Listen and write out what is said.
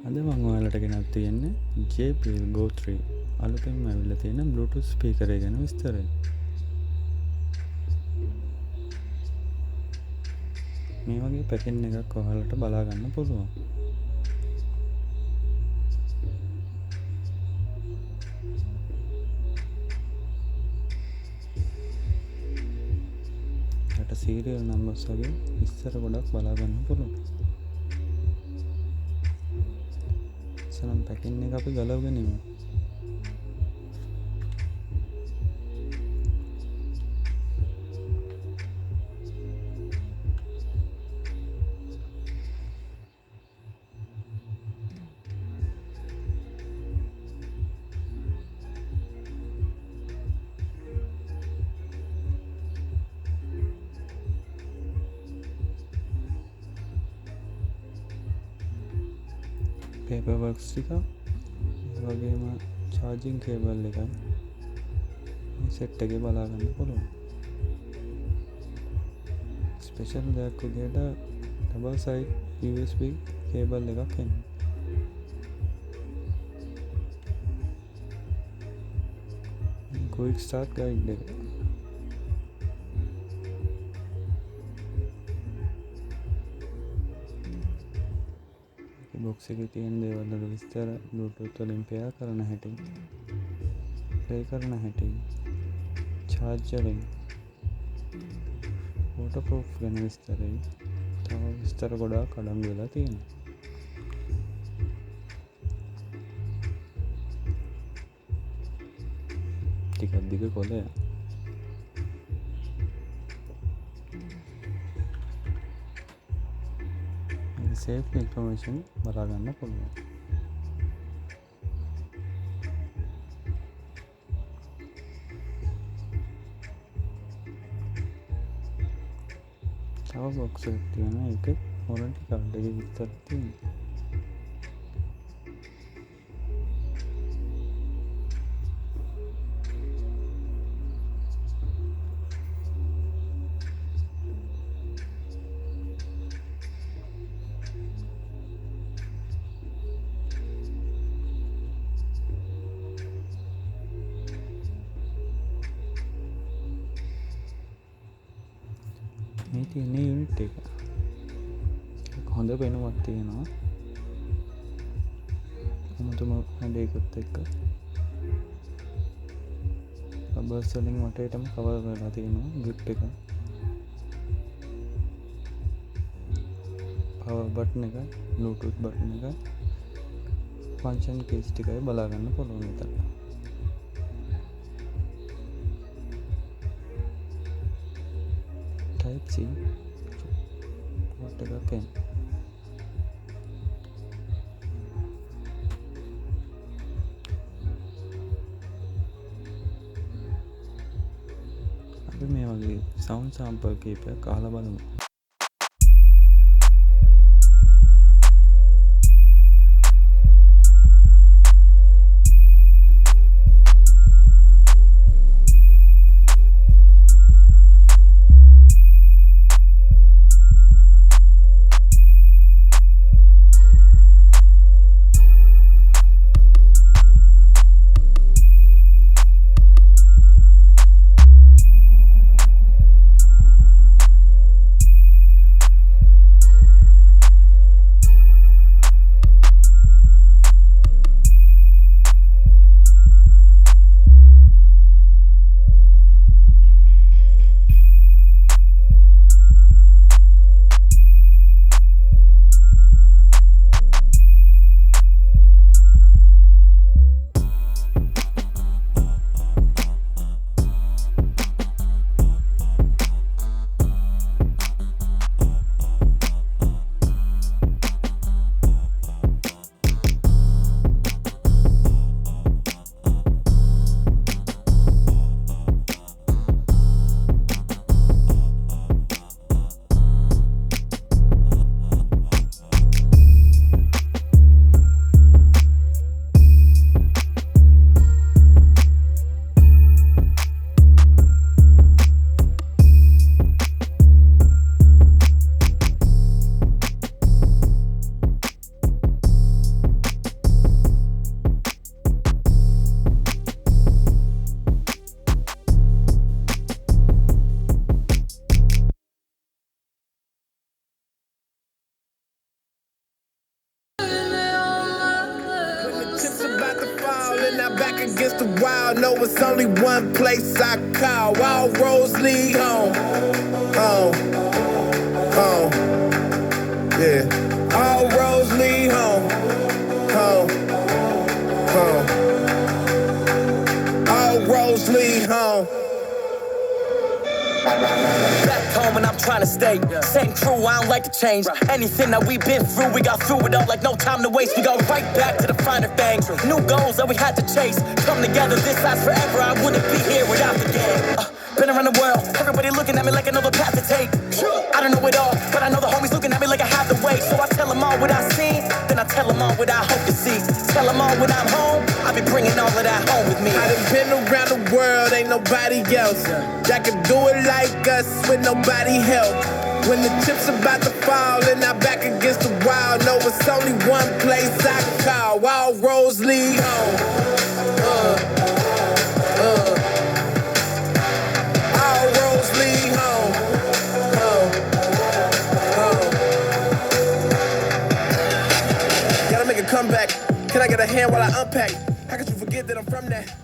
අද මම ඔයාලට ගෙනත් තියෙන්නේ JBL GO3 අලුතෙන්ම ඇවිල්ලා තියෙන Bluetooth ස්පීකර් එක ගැන විස්තරය. මේ වගේ පැකින් එකක් ඔයාලට බලා ගන්න පුළුවන්. යට සීරියල් නම්බර්ස් වගේ විස්තර ගොඩක් බලා ගන්න පුළුවන්. සනම් පැකින් එක අපි ගලවගෙන ඉමු. පේපර්වර්ක්ස් ටික වගේම චාර්ජිං කේබල් එක සෙට් එකේ බලා ගන්න පුළුවන්. ස්පෙෂල් දෙයක් විදියට ඩබල් සයිඩ් USB කේබල් එකක් එනවා. ක්වික් ස්ටාර්ට් ගයිඩ් එක. බොක්ස් එකේ තියෙන දේවල් වල විස්තර, Bluetooth වලින් පෙයා කරන හැටි, ප්ලේ කරන හැටි, චාර්ජරින්, waterproof ගැන විස්තරයි. තව විස්තර ගොඩාක් අඩංගු වෙලා තියෙනවා. ටිකක් දිග කොලයක්. සේෆ් ඉන්ෆර්මේෂන් බලා ගන්න පුළුවන්. තව බොක්ස් එකක් තියෙනවා. ඒක වොරන්ටි කාඩ් එකේ විස්තර තියෙනවා. මේ තියෙන යුනිට් එක හොඳ පෙනුමක් තියෙනවා. අමුතුම හැඩයකුත් එක්ක රබර්ස් වලින් වටේටම කවර් කරලා තියෙනවා. ග්‍රිප් එක, පවර් බටන් එක, බ්ලූටූත් බටන් එක, ෆන්ක්ෂන් කීස් ටිකයි බලා ගන්න පුළුවන් විතර. Type C what එකක් එන. අපි මේ වගේ සවුන්ඩ් සැම්පල් කීපයක් අහලා බලමු. the wild, know it's only one place I call. All roads lead home, home, home. Yeah, all roads lead home, home, home. All roads lead home. Back home and I'm trying to stay. Same crew, I don't like to change. Anything that we've been through, we got through it all like no time to waste. We go right back to the finer things. New goals that we had to chase. Come together, this lasts forever. I wouldn't be here without the game. Been around the world, everybody looking at me like another path to take. I don't know it all, but I know the homies looking at me like I have the way. So I tell them all what I seen, then I tell them all what I hope to see. Tell them all when I'm home, I be bringing all of that home with me. I done been around the world, ain't nobody else that can do it like us with nobody help. When the chips about to fall and I'm back against the wall, know it's only one place I call. All roads lead home. All roads lead home. Gotta make a comeback. Can I get a hand while I unpack? How could you forget that I'm from that?